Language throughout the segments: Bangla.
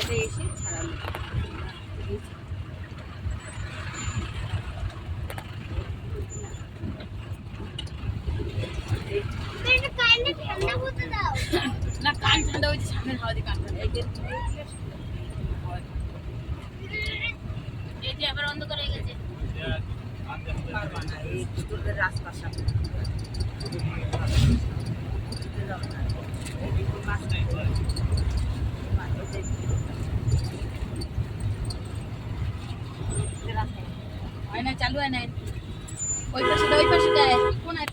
জায়গায় এসে ছাড়ানো। না কান ঠান্ডা হয়েছে, সামনের হাওয়া দিয়ে কান ঠান্ডা। এই যে আবার অন্ধকার হয়ে গেছে। রাস্তার সামনে হয় না, চালু হয় না। ওই পাশে দেয়,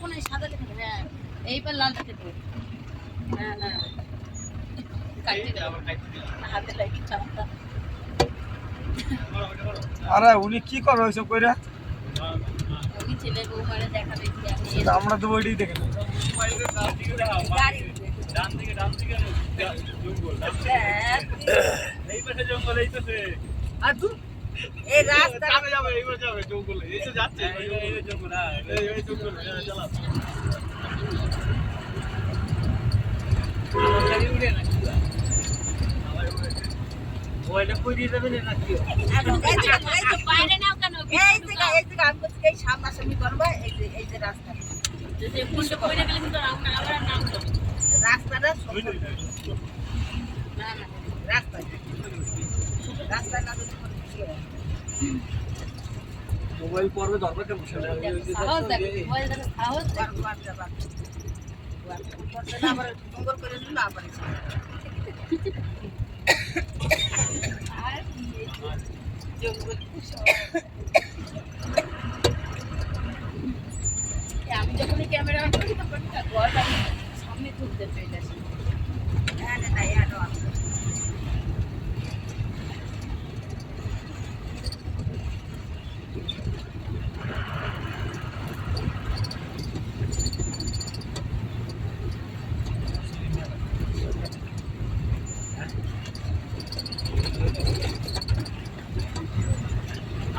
কোনায় সাদা লেখা। হ্যাঁ এইবার লালটা খেতে। হ্যাঁ হ্যাঁ হাতে লাগে চাপটা। আরে উনি কি করে ওইসব কইরা? উনি ছেলে বউ মারে দেখা দেখি আমরা তো ওইটাই দেখে গাড়ি ডান দিকে জঙ্গল, এই পাশে জঙ্গল, এই পাশে আর তুই এই রাস্তা যাবে এইবার যাবে জঙ্গলে, এই তো যাচ্ছে এই জঙ্গল, এই জঙ্গল চলা। আমার গাড়ি উড়ে না কি ওইটা কই দিয়ে যাবে না কি? বাইরে নাও কেন? এই যে আমি বলছি এই সামনাসামনি করবা, এই যে রাস্তা, যদি পুলিশে পড়ে গেলে কিন্তু আবার নাম তো রাস্তাটা না না রাস্তায় না যদি কোনো কিছু হয়। মোবাইল পড়বে দরকার কেন? সাহস দেখ, মোবাইল দেখে সাহস দেখ। বার যাবা করতে না আবার সুন্দর করে দিল আবার আর জঙ্গল আমি যখন ক্যামেরা অন করি তখন ঘর সামনে তুলতে চলে আসি। হ্যাঁ না ইয়ানো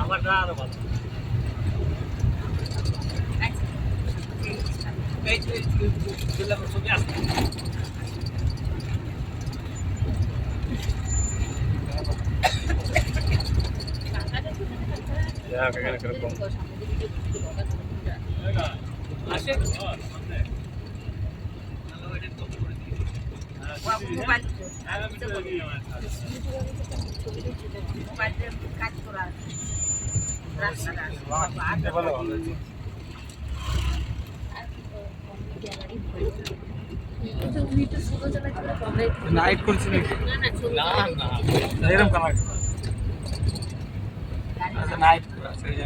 আমার আরো ভালো। এই জেলা ছবি আসছে। Ya, kayak kerupuk. Asik. Mobile কাজ করা রাস্তাটা নাইট করছি নাকি? না না এরকম কালার আচ্ছা নাইট আছে এই যে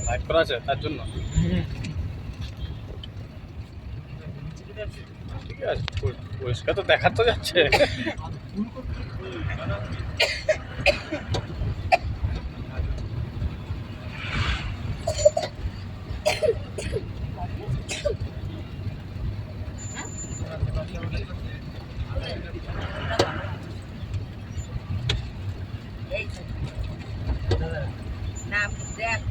লাইট করা আছে তার জন্য ঠিক আছে, পরিষ্কার তো দেখা তো যাচ্ছে। নাম দেখ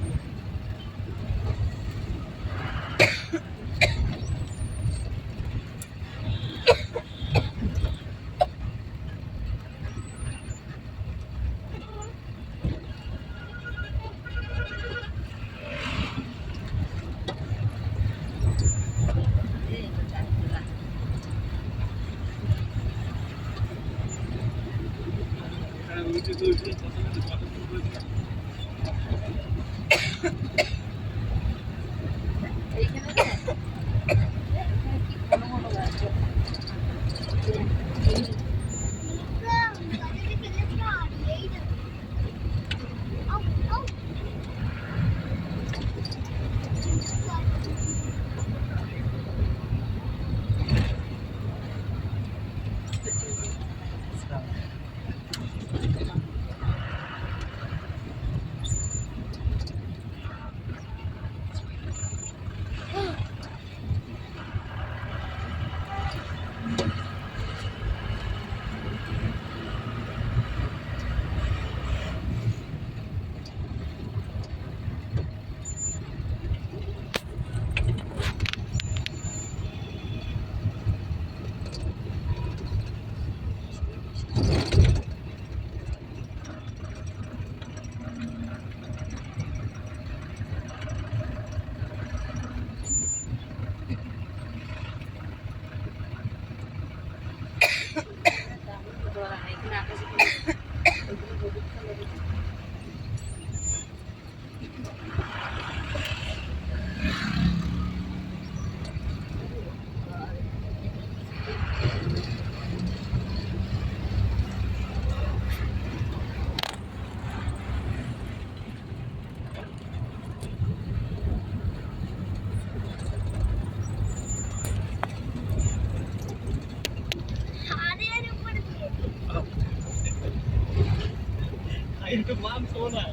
একটু মান শোনা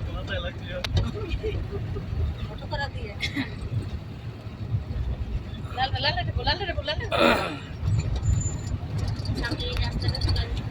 মাথায় লাগছে ফটো করা দিয়ে লাল লাল রে লাল রে লাল রে সামনে এই রাস্তাটা চলে আসছে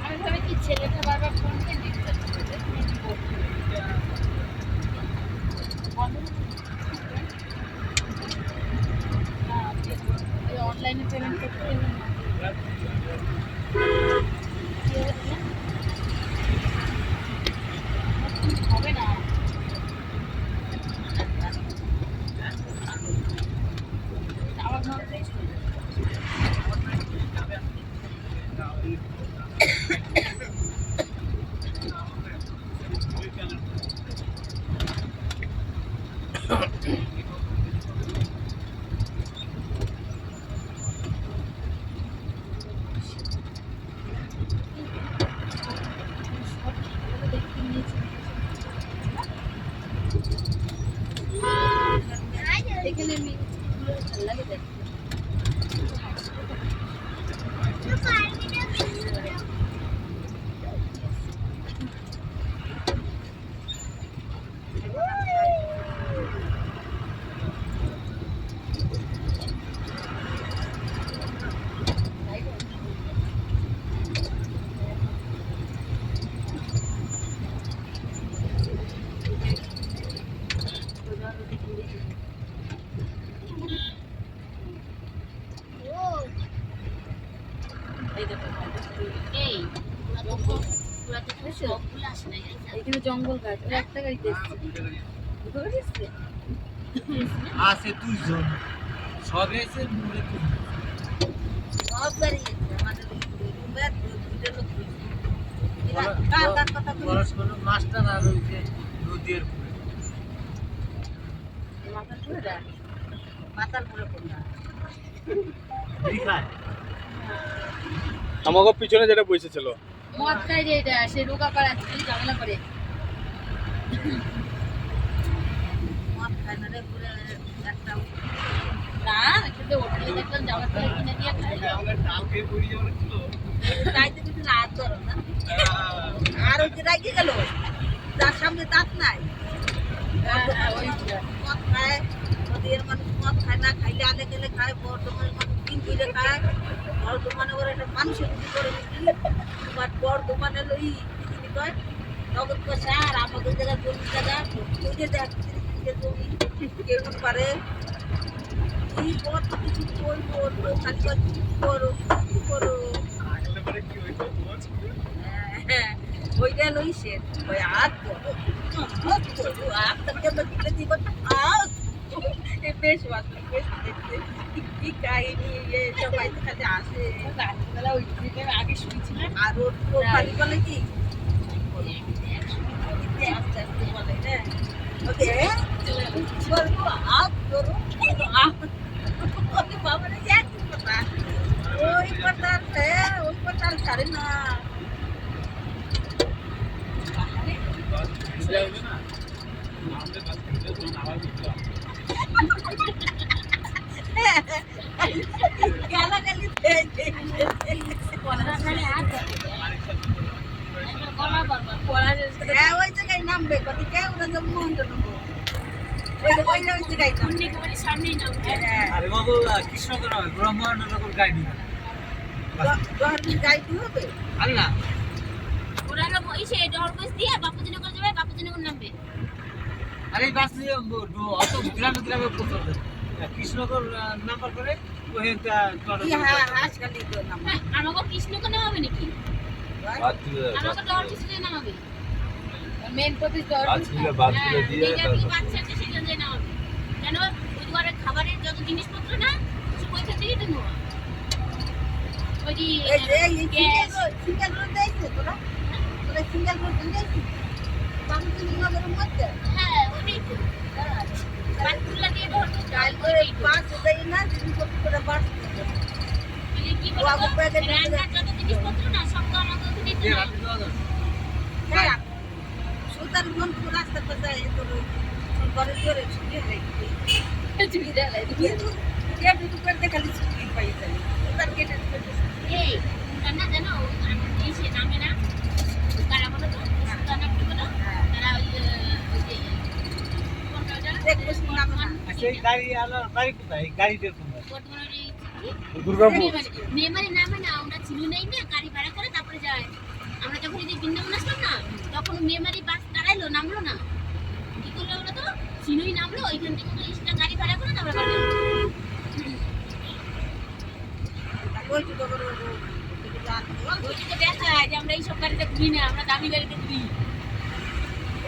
আমি ভাবি কি ছেলেটা বারবার ফোন করে ডিস্টার্ব করে অনলাইনে পেমেন্ট করতে হবে না আমার মনে এখানে আমি ভালো লাগে দেখতে এখানে জঙ্গল গাছ ওরা একটা গাড়িতে এসছে আছে দুইজন সব এসে মুড়ে সব দাঁড়িয়ে আমাদের দুটো লোক কার কার কথা পড়াশোনা মাস্টার আর ওই যে নদীর মাথার পুরো মাথার পুরো কোনটা দেখায় আমাকে পিছনে যেটা বসেছিল মদ খাই রে এটা সে রোগা পাড়াচ্ছে ঝামেলা করে মদ খায় না রে পুরো একটা না কিন্তু হোটেলে দেখলাম জামা কাপড় কিনে দিয়ে খাই কালকে পড়ি যাওয়ার ছিল গাইতে কিছু রাত ধরো না আর ওই যে রাগি গেল তার সামনে দাঁত নাই মদ খায় নদীর মানুষ মদ খায় না খাইলে আলে গেলে খায় বর্ধমানের মানুষ দিন ধরে খায় বর্ধমানে ওরা একটা মানুষের কিছু করে তোমার বর্ধমানে লই কি কয় নগদ পয়সা আর আমাদের জায়গায় জমি জায়গা তুই দেখ জমি কেমন পারে এই কত কিছু করবো খালি করো করো আগলে পরে কি হইতো হ্যাঁ ওইটা লইছে ওই হাত হাত থেকে দিলে দিব বেশ বেশ দেখতে কি কাহিনী সবাই খালি আসে রাত্রিবেলা ওই দিকে আগে শুনেছিলাম আর ওর খালি বলে কি আস্তে আস্তে বলে হ্যাঁ ওকে করবো হাত করো ওকে বাবা রে এক কথা ওই কথা ছাড়ে না যাবে না আমাদের কাছে যখন আবার বুঝলাম গালাগালি হ্যাঁ ওই জায়গায় নামবে কত কেউ না যে মন্দ নেবো ওই জায়গায় নামবে সামনেই নাম হ্যাঁ আরে বাবু কৃষ্ণগর ব্রহ্মাণ্ড নগর গাইনি ডহরবিল যাইতে হবে। আর না ওরা হলো ইসে ডরবস দিয়ে বাপুজনগর যাবে, বাপুজনগর নামবে। আর এই বাস নিয়ে অত গ্রামে গ্রামে পৌঁছাবে কৃষ্ণনগর নাম্বার করে ওই একটা কি হাসখালি তো নাম। হ্যাঁ, আমাকে কৃষ্ণকে নামাবে নাকি? আমাকে ডরবস দিয়ে নামাবে। মেন প্রতি ডরবস। বাচ্চা আছে সেখান দিয়ে নামাবে। কেন ওই ঘরে খাবারের যত জিনিসপত্র না সব ওইখান থেকেই তো নেওয়া। ওই যে এই যে এই গ্যাস, সিঙ্গেল রোড যাইছে তোরা? তোরা সিঙ্গেল রোড যাইছিস? বাবুজনগরের মধ্যে? হ্যাঁ ওটাই তো। বাটুলা দিয়ে ধরতো চাল করে বাস দেই না, জিনিসপত্র করে বাস দিতে। কি বলতো রান্নার যত জিনিসপত্র না সব তো আমাকে ওখানেই তো নেওয়া। হ্যাঁ, সুতার গন্ধ রাস্তাতে যায় তোর ঘরে জোরে ছুটি হয়ে গেট উপর দেখালি ছুটি পাই যায় সুতার গেটের উপর এই রান্না জানো এই সে নামে না কারা বলো তো রান্না কি বলো তারা ওই যে কোনটা জানো দেখবো নাম না সেই গাড়ি আলো বাড়ি কোথায় গাড়িতে কোথায় বর্তমানে দুর্গাপুর মেমারি নামে না আমরা ছিল নাই না গাড়ি ভাড়া করে তারপরে যায়। আমরা যখন এই যে বৃন্দাবন আসলাম না তখন মেমারি বাস দাঁড়াইলো নামলো না, কি করলো ওরা তো চিনুই নামলো, ওইখান থেকে ওরা এক্সট্রা গাড়ি ভাড়া করে তারপরে বাড়ি গেলো। ওই তো করে ওইটা তো দেখায় যে আমরা এইসব গাড়িতে ঘুরি না, আমরা দামি গাড়িতে ঘুরি।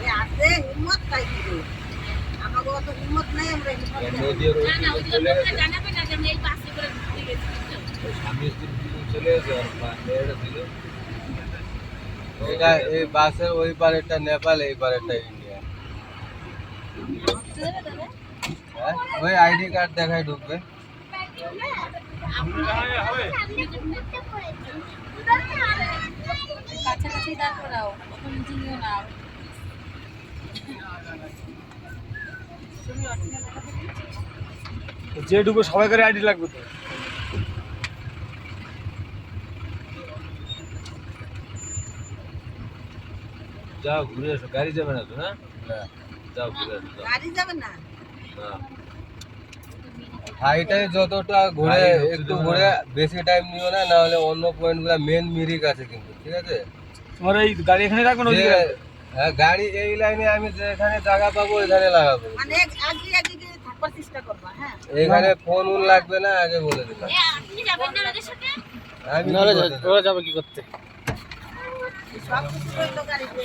এই আছে হিম্মত তাই দিবে আমাকে অত হিম্মত নাই আমরা হিম্মত না না ওই যে লোকরা জানাবে না যে আমরা এই বাসে করে ঘুরতে গেছি এটা এই বাসের ওই পারেরটা নেপাল, এই পারেরটা ইন্ডিয়া। হ্যাঁ, ওই আইডি কার্ড দেখায় ঢুকবে। কাছাকাছি দাঁড় করাও, ওখানে নিচে নিও না। যে ঢুকবে সবাই করে আইডি লাগবে তো। যাও ঘুরে এসো, গাড়ি যাবে না তো? না যাও ঘুরে এসো, যাও। গাড়ি যাবে না না হাইটাই যতটা ঘুরে একটু ঘুরে বেশি টাইম নিও না, না হলে অন্য পয়েন্ট গুলা মেন মিরিক আছে কিন্তু, ঠিক আছে? তোমার এই গাড়ি এখানে রাখবে না ওইদিকে রাখবে? হ্যাঁ, গাড়ি এই লাইনে আমি যেখানে জায়গা পাবো ওইখানে লাগাবো। মানে আগে আগে থাকবার চেষ্টা করবা। হ্যাঁ এখানে ফোন লাগবে না, আগে বলে দিলাম। আপনি যাবেন না ওদের সাথে? আমি ওরা যাবে কি করতে? সব কিছু হইলো গাড়িতে।